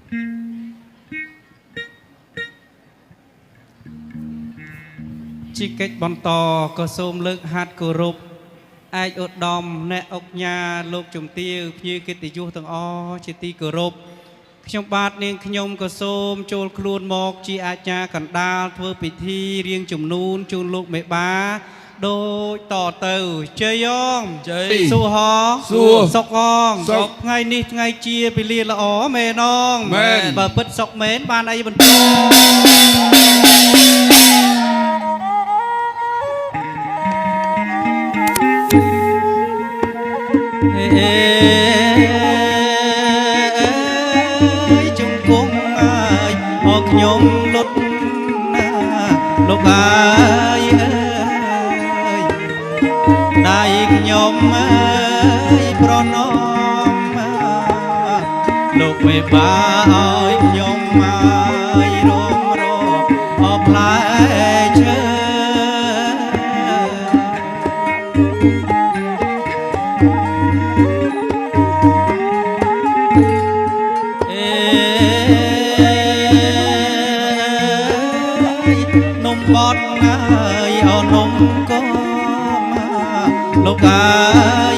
ជីកិច្ចបន្តក៏សូមលើកហាត់គោរពឯកឧត្តមអ្នកអុកញ៉ាលោកជំទាវភ្ញៀវកិត្តិយសទាំងអស់ជាទីគោរពខ្ញុំបាទនាងខ្ញុំក៏សូមចូលខ្លួនមកជាអាចារ្យកណ្ដាលធ្វើពិធីរៀងជំនូនជូនលោកមេបាដូចតទៅជ័យងជ័យសួរហងសួរសុកហងសុកថ្ងៃនេះថ្ងៃជាពលាល្អមែនងមែនបើពិតសុកមែនបានអីបន្ទោជង្គង់អើយអរខ្ញុំលុតណាលោកអើយដៃខ្ញុំអើយប្រណមលោកមេបាឲ្យខ្ញុំអើយរងរកអបផ្លែឈើនំបត់អើយអនំក៏លោកអើយ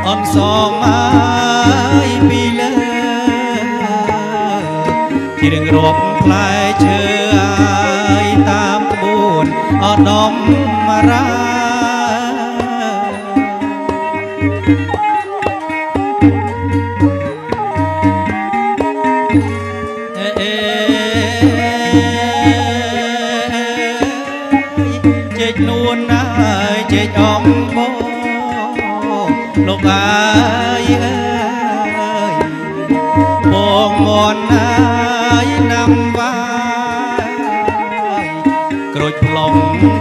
អនសមអើយពីលើជារៀងរាប់ផ្លែឈើអើយតាមក្បួនអដមរាជែកនួនអើយជែកអំបោលោកអើយបងមន់អើយណាំវាយក្រូចផ្លុំ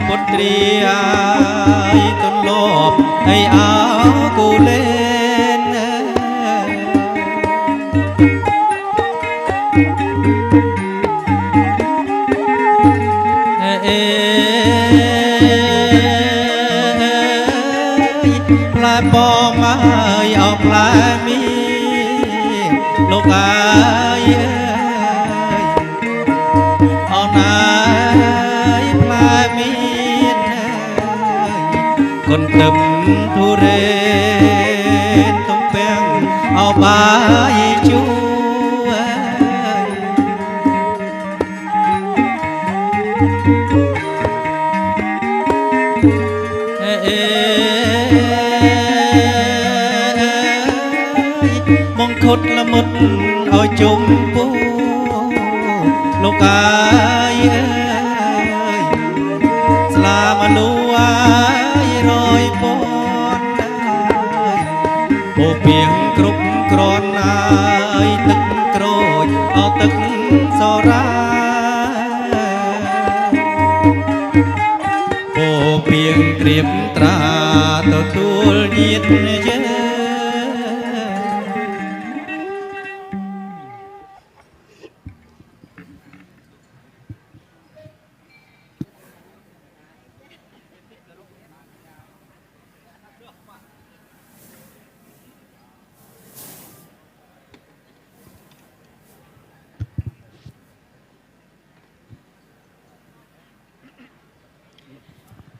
ពុទ្រីអើយទន្លប់អីអើគូលេនផ្លែបងអើយអោផ្លែមីលោកអើយអោណើយផ្លែមីកុនទឹមទុរេនទំពាំងអោបាយជូមងខុតល្មុតឲ្យជុំពូលោកអើយស្លាមលូអើយរយពន់ពូពីងគ្រប់គ្រាន់អើយទឹកក្រូចអោទឹកសរាពូពីងត្រៀមត្រាទទួលញាតយើង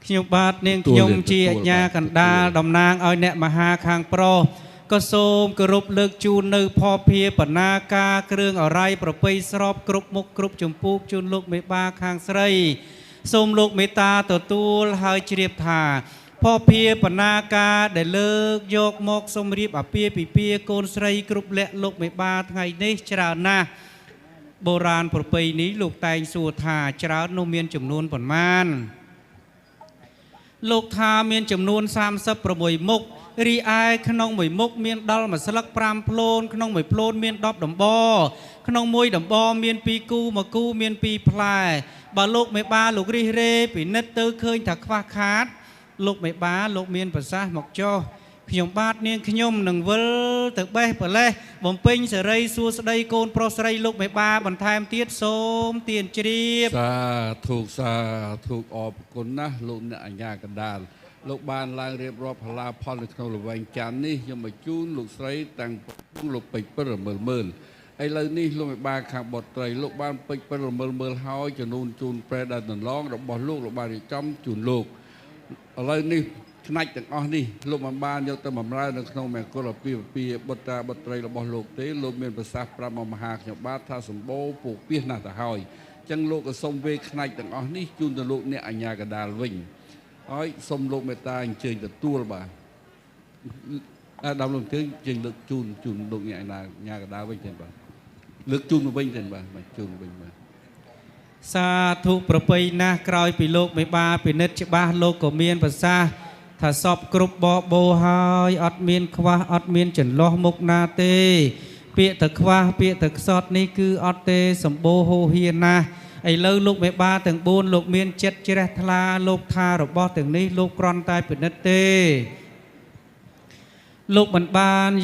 ខ្ញុំបាទនាងខ្ញុំជាអាជ្ញាកណ្ដាលតំណាងឲ្យអ្នកមហាខាងប្រុសក៏សូមគោរពលើកជូននៅផភាបណ្ណាការគ្រឿងអរ័យប្រពៃស្របគ្រប់មុខគ្រប់ចម្ពោះជូនលោកមេបាខាងស្រីសូមលោកមេត្តាទទួលហើយជ្រាបថាផភាបណ្ណាការដែលលើកយកមកសូមរៀបអាពាហ៍ពិពាហ៍កូនស្រីគ្រប់លក្ខលោកមេបាថ្ងៃនេះច្រើនណាស់បុរាណប្រពៃនេះលោកតែងសួរថាច្រើននោះមានចំនួនប៉ុន្មានលោកថាមានចំនួន36មុខរីឯក្នុងមួយមុខមានដល់មួយស្លឹក5ផ្លូនក្នុងមួយផ្លូនមាន10ដំបក្នុងមួយដំបមាន2គូមួយគូមាន2ផ្លែបើលោកមេបាលោករិះរេពិនិត្យទៅឃើញថាខ្វះខាតលោកមេបាលោកមានប្រសាសន៍មកចុះខ្ញុំបាទនាងខ្ញុំនឹងវិលទៅបេះប្រលេះបំពេញសេរីសួស្តីកូនប្រុសស្រីលោកមេបាបន្ថែមទៀតសូមទានជ្រាបសាធុអរគុណណាស់លោកអ្នកអាជ្ញាកណ្ដាល លោកបានឡើងរៀបរាប់ផល្លាផលនៅក្នុងលវែងច័ន្ទនេះខ្ញុំមកជូនលោកស្រីតាំងលោកពេជ្រពិលរមើលមើលឥឡូវនេះលោកមេបាខាងបតត្រីលោកបានពេជ្រពិលរមើលមើលហើយចំនួនជូនប្រែដែលដន្លងរបស់លោកបានរៀបចំជូនលោកឥឡូវនេះផ្នែកទាំងអស់នេះលោកមិនបានយកទៅបម្រើនៅក្នុងមង្គលអាពាហ៍ពិពាហ៍បុត្រាបុត្រីរបស់លោកទេលោកមានប្រសាសន៍ប្រាប់មហាខ្ញុំបាទថាសម្បូរពូកពីសណាស់ទៅហើយអញ្ចឹងលោកក៏សូមវេផ្នែកទាំងអស់នេះជូនទៅលោកអ្នកអញ្ញាកដាលវិញហើយសូមលោកមេត្តាអញ្ជើញទទួលបាទដល់លោកជើងលើកជូនលោកអ្នកអញ្ញាកដាលវិញទេបាទលើកជូនមកវិញទេបាទជូនវិញបាទសាធុប្រពៃណាស់ក្រោយពីលោកមេបាពិនិត្យច្បាស់លោកក៏មានប្រសាសន៍ថាសពគ្រប់បបោហើយអត់មានខ្វះអត់មានចន្លោះមុខណាទេពាក្យតែខ្វះពាក្យតែខ្សត់នេះគឺអត់ទេសម្បូរហូរហៀណាស់ឥឡូវលោកមេបាទាំង4លោកមានចិត្តជ្រះថ្លាលោកថារបស់ទាំងនេះលោកគ្រាន់តែពិនិត្យទេលោកមិនបាន